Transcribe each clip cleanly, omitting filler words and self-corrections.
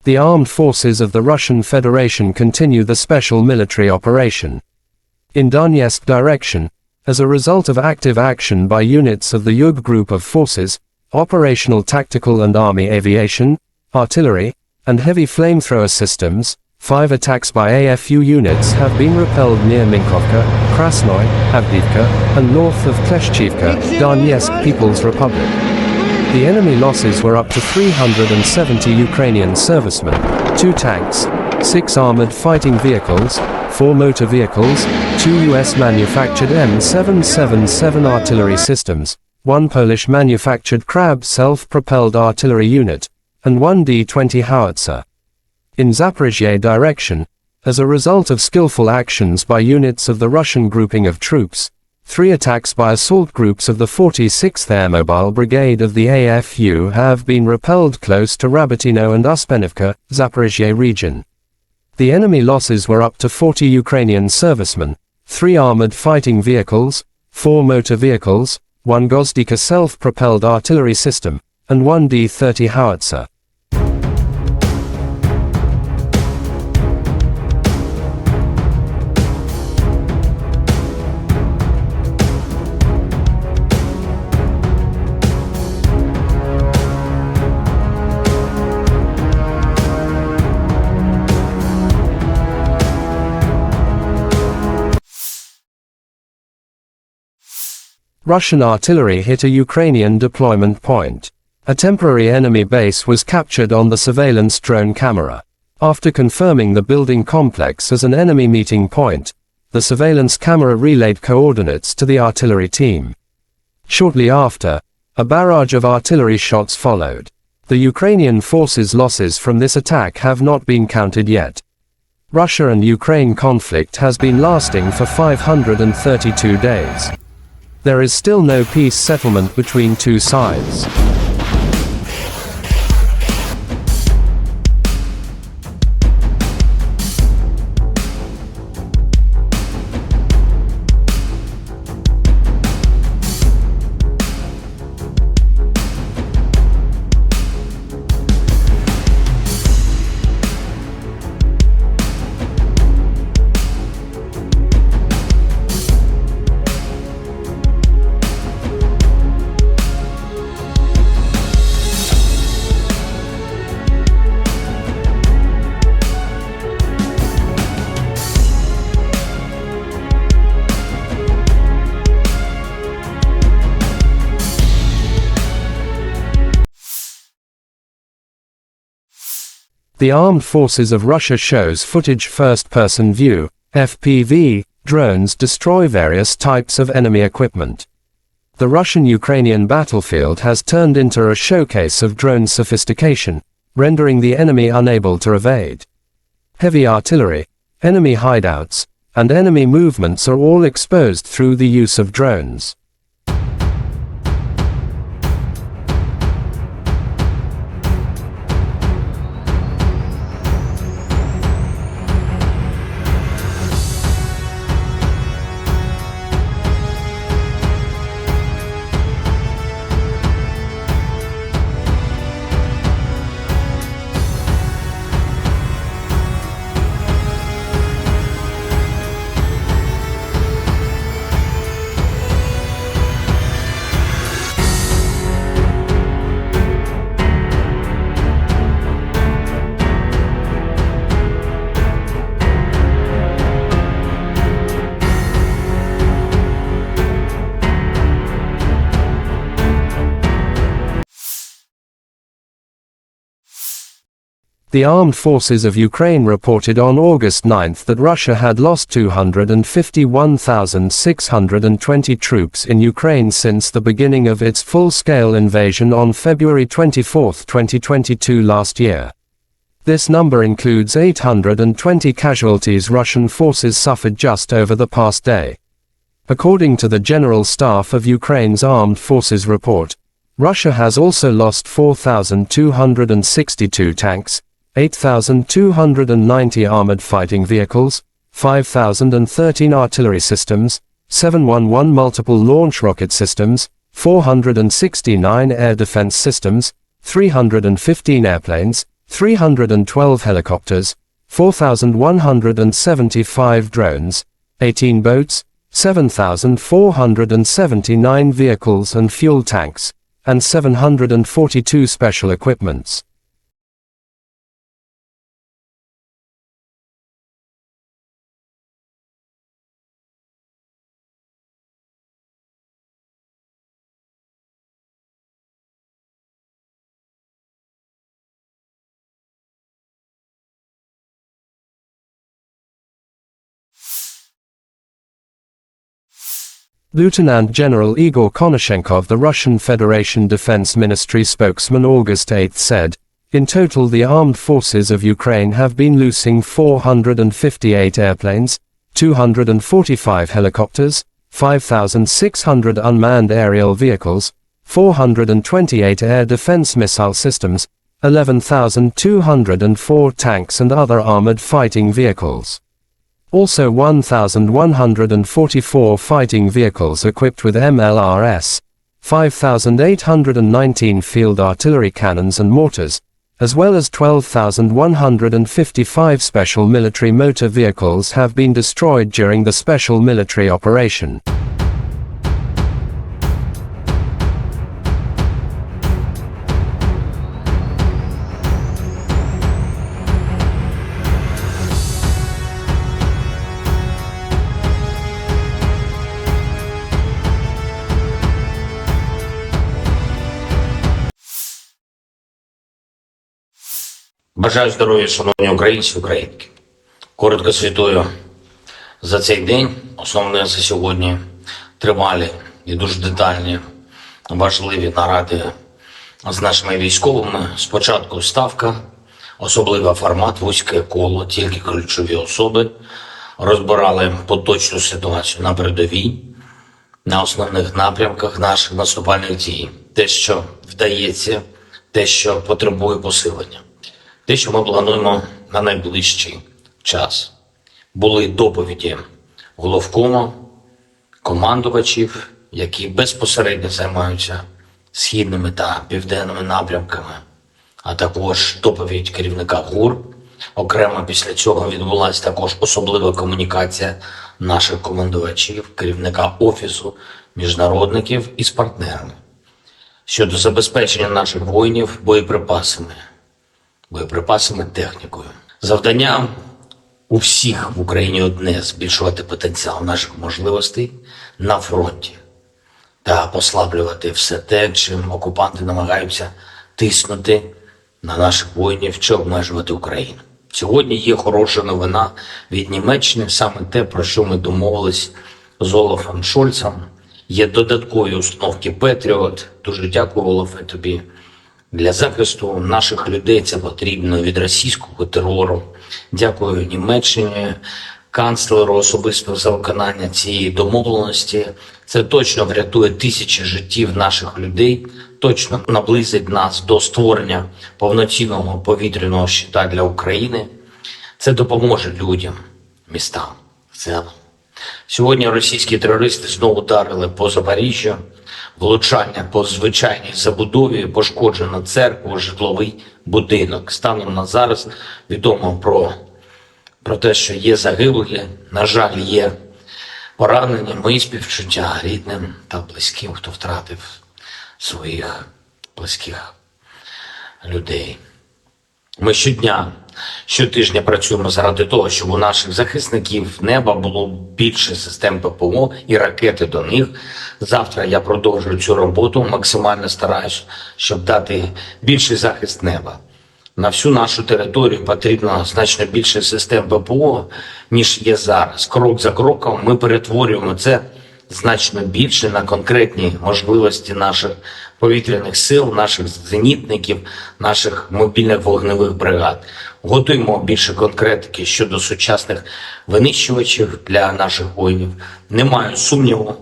The armed forces of the Russian Federation continue the special military operation in Donetsk direction, as a result of active action by units of the Yug group of forces, operational tactical and army aviation, artillery, and heavy flamethrower systems. 5 attacks by AFU units have been repelled near Minkovka, Krasnoy, Avdiivka, and north of Kleshchivka, Donetsk People's Republic. The enemy losses were up to 370 Ukrainian servicemen, 2 tanks, 6 armored fighting vehicles, 4 motor vehicles, 2 US-manufactured M777 artillery systems, 1 Polish-manufactured Krab self-propelled artillery unit, and 1 D-20 howitzer. In Zaporizhzhia direction, as a result of skillful actions by units of the Russian grouping of troops, 3 attacks by assault groups of the 46th Airmobile Brigade of the AFU have been repelled close to Rabotino and Uspenivka, Zaporizhzhia region. The enemy losses were up to 40 Ukrainian servicemen, 3 armored fighting vehicles, 4 motor vehicles, 1 Gozdika self-propelled artillery system, and 1 D-30 howitzer. Russian artillery hit a Ukrainian deployment point. A temporary enemy base was captured on the surveillance drone camera. After confirming the building complex as an enemy meeting point, the surveillance camera relayed coordinates to the artillery team. Shortly after, a barrage of artillery shots followed. The Ukrainian forces' losses from this attack have not been counted yet. Russia and Ukraine conflict has been lasting for 532 days. There is still no peace settlement between two sides. The Armed Forces of Russia shows footage first-person view, FPV, drones destroy various types of enemy equipment. The Russian-Ukrainian battlefield has turned into a showcase of drone sophistication, rendering the enemy unable to evade. Heavy artillery, enemy hideouts, and enemy movements are all exposed through the use of drones. The Armed Forces of Ukraine reported on August 9 that Russia had lost 251,620 troops in Ukraine since the beginning of its full-scale invasion on February 24, 2022 last year. This number includes 820 casualties Russian forces suffered just over the past day. According to the General Staff of Ukraine's Armed Forces report, Russia has also lost 4,262 tanks, 8,290 armored fighting vehicles, 5,013 artillery systems, 711 multiple launch rocket systems, 469 air defense systems, 315 airplanes, 312 helicopters, 4,175 drones, 18 boats, 7,479 vehicles and fuel tanks, and 742 special equipments. Lieutenant General Igor Konashenkov, the Russian Federation Defense Ministry spokesman, August 8 said, "In total the armed forces of Ukraine have been losing 458 airplanes, 245 helicopters, 5,600 unmanned aerial vehicles, 428 air defense missile systems, 11,204 tanks and other armored fighting vehicles. Also 1,144 fighting vehicles equipped with MLRS, 5,819 field artillery cannons and mortars, as well as 12,155 special military motor vehicles have been destroyed during the special military operation." Бажаю здоров'я, шановні українці, українки. Коротко звітую за цей день. Основне за сьогодні тривалі і дуже детальні, важливі наради з нашими військовими. Спочатку ставка, особливий формат, вузьке коло, тільки ключові особи. Розбирали поточну ситуацію на передовій, на основних напрямках наших наступальних дій. Те, що вдається, те, що потребує посилення. Те, що ми плануємо на найближчий час. Були доповіді головкому, командувачів, які безпосередньо займаються східними та південними напрямками, а також доповідь керівника ГУР. Окремо після цього відбулася також особлива комунікація наших командувачів, керівника Офісу міжнародників із партнерами щодо забезпечення наших воїнів боєприпасами, технікою. Завдання у всіх в Україні одне – збільшувати потенціал наших можливостей на фронті та послаблювати все те, чим окупанти намагаються тиснути на наших воїнів чи обмежувати Україну. Сьогодні є хороша новина від Німеччини, саме те, про що ми домовились з Олафом Шольцем. Є додаткові установки Петріот. Дуже дякую, Олафе, тобі. Для захисту наших людей це потрібно від російського терору. Дякую Німеччині, канцлеру особисто за виконання цієї домовленості. Це точно врятує тисячі життів наших людей, точно наблизить нас до створення повноцінного повітряного щита для України. Це допоможе людям, містам в цілому. Сьогодні російські терористи знову ударили по Запоріжжю, влучання по звичайній забудові, пошкоджено церкву, житловий будинок. Станом на зараз відомо про те, що є загиблі, на жаль, є поранені. Мої співчуття рідним та близьким, хто втратив своїх близьких людей. Ми щотижня працюємо заради того, щоб у наших захисників неба було більше систем ППО і ракети до них. Завтра я продовжую цю роботу, максимально стараюсь, щоб дати більший захист неба. На всю нашу територію потрібно значно більше систем ППО, ніж є зараз. Крок за кроком ми перетворюємо це значно більше на конкретні можливості наших повітряних сил, наших зенітників, наших мобільних вогневих бригад. Готуємо більше конкретики щодо сучасних винищувачів для наших воїнів. Не маю сумніву,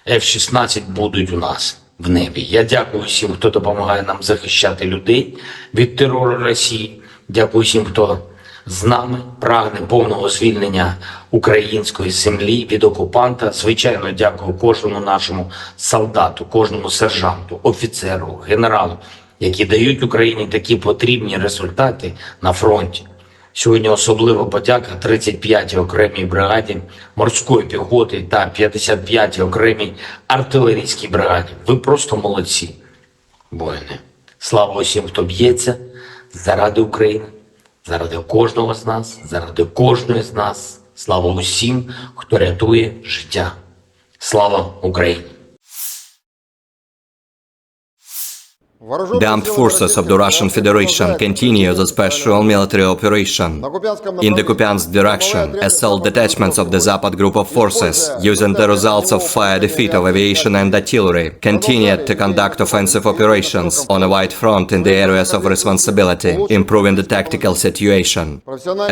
F-16 будуть у нас в небі. Я дякую всім, хто допомагає нам захищати людей від терору Росії. Дякую всім, хто з нами прагне повного звільнення української землі від окупанта. Звичайно, дякую кожному нашому солдату, кожному сержанту, офіцеру, генералу, які дають Україні такі потрібні результати на фронті. Сьогодні особлива подяка 35-й окремій бригаді морської піхоти та 55-й окремій артилерійській бригаді. Ви просто молодці, воїни. Слава усім, хто б'ється заради України, заради кожного з нас, заради кожної з нас. Слава усім, хто рятує життя. Слава Україні! The armed forces of the Russian Federation continue the special military operation. In the Kupiansk direction, assault detachments of the Zapad group of forces, using the results of fire defeat of aviation and artillery, continued to conduct offensive operations on a wide front in the areas of responsibility, improving the tactical situation.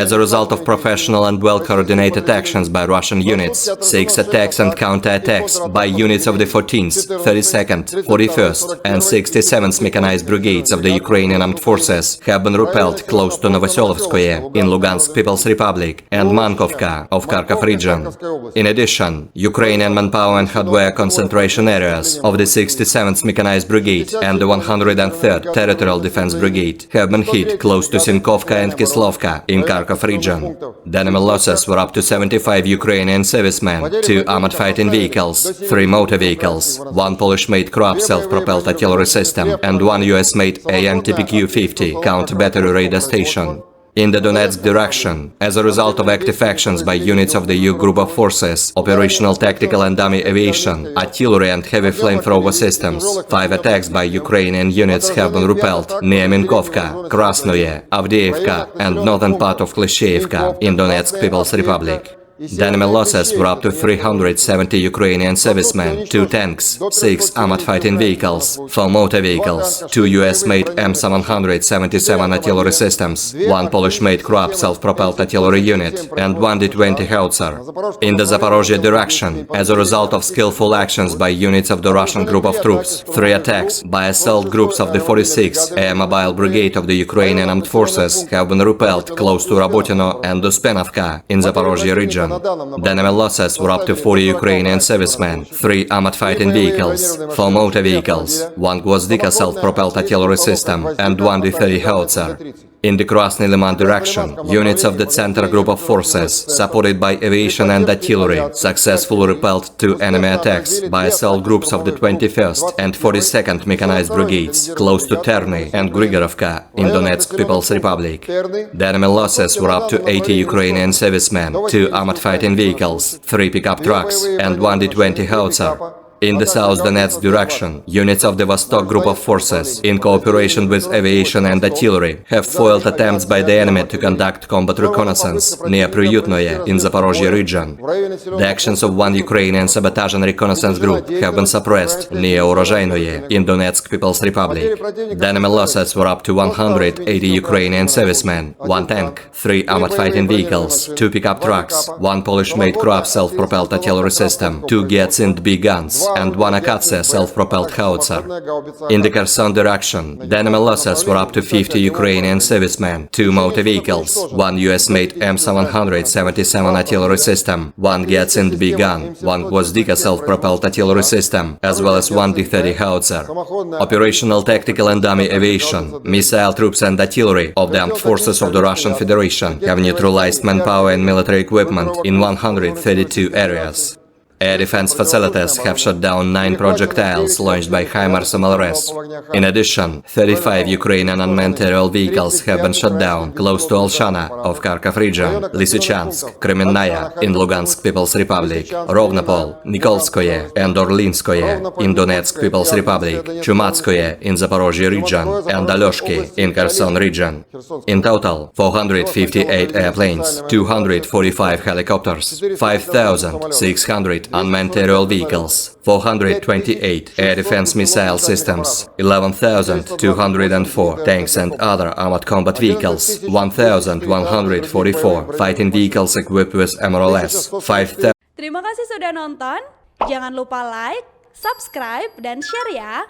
As a result of professional and well-coordinated actions by Russian units, 6 attacks and counter-attacks by units of the 14th, 32nd, 41st and 67th mechanized brigades of the Ukrainian armed forces have been repelled close to Novoselovskoye in Lugansk People's Republic and Mankovka of Kharkov region. In addition, Ukrainian manpower and hardware concentration areas of the 67th Mechanized Brigade and the 103rd Territorial Defense Brigade have been hit close to Sinkovka and Kislovka in Kharkov region. The enemy losses were up to 75 Ukrainian servicemen, 2 armored fighting vehicles, 3 motor vehicles, 1 Polish-made Kroab self-propelled artillery system, and 1 US-made AM TPQ-50 counter-battery radar station. In the Donetsk direction, as a result of active actions by units of the U group of forces, operational tactical and dummy aviation, artillery and heavy flamethrower systems, 5 attacks by Ukrainian units have been repelled near Minkovka, Krasnoye, Avdiivka and northern part of Klishchiivka in Donetsk People's Republic. The enemy losses were up to 370 Ukrainian servicemen, 2 tanks, 6 armored fighting vehicles, 4 motor vehicles, 2 US-made M777 artillery systems, 1 Polish-made Kroab self-propelled artillery unit, and 1 D-20 howitzer. In the Zaporozhye direction, as a result of skillful actions by units of the Russian group of troops, 3 attacks by assault groups of the 46th Air Mobile Brigade of the Ukrainian Armed Forces have been repelled close to Rabotino and Uspenovka in Zaporozhye region. The enemy losses were up to 40 Ukrainian servicemen, 3 armored fighting vehicles, 4 motor vehicles, 1 Gvozdika self-propelled artillery system, and 1 D-30 howitzer. In the Krasny Liman direction, units of the Center Group of Forces, supported by aviation and artillery, successfully repelled 2 enemy attacks by assault groups of the 21st and 42nd Mechanized Brigades, close to Terny and Grigorovka in Donetsk People's Republic. The enemy losses were up to 80 Ukrainian servicemen, 2 armored fighting vehicles, 3 pickup trucks, and 1 D-20 howitzer. In the South Donetsk direction, units of the Vostok Group of Forces, in cooperation with aviation and artillery, have foiled attempts by the enemy to conduct combat reconnaissance near Priyutnoye in Zaporozhye region. The actions of 1 Ukrainian sabotage and reconnaissance group have been suppressed near Urozhainoye in Donetsk People's Republic. The enemy losses were up to 180 Ukrainian servicemen, 1 tank, 3 armored fighting vehicles, 2 pickup trucks, 1 Polish-made Kroab self-propelled artillery system, 2 Gyatsind B guns, and 1 Akatsia self-propelled howitzer. In the Kherson direction, the enemy losses were up to 50 Ukrainian servicemen, 2 motor vehicles, 1 US-made M777 artillery system, 1 Gyatsind B gun, 1 Gvozdika self-propelled artillery system, as well as 1 D-30 howitzer. Operational tactical and dummy aviation, missile troops and artillery of the armed forces of the Russian Federation have neutralized manpower and military equipment in 132 areas. Air defense facilities have shot down 9 projectiles launched by HIMARS MLRS. In addition, 35 Ukrainian unmanned aerial vehicles have been shot down close to Alshana of Kharkov region, Lysychansk, Kremenная in Lugansk People's Republic, Rovnopol, Nikolskoye and Orlinskoye in Donetsk People's Republic, Chumatskoye in Zaporozhye region, and Alyoshki in Kherson region. In total, 458 airplanes, 245 helicopters, 5,600 unmanned aerial vehicles, 428 air defense missile systems, 11,204 tanks and other armored combat vehicles, 1,144 fighting vehicles equipped with MLRS, 5,000. Terima kasih sudah nonton. Jangan lupa like, subscribe, dan share ya.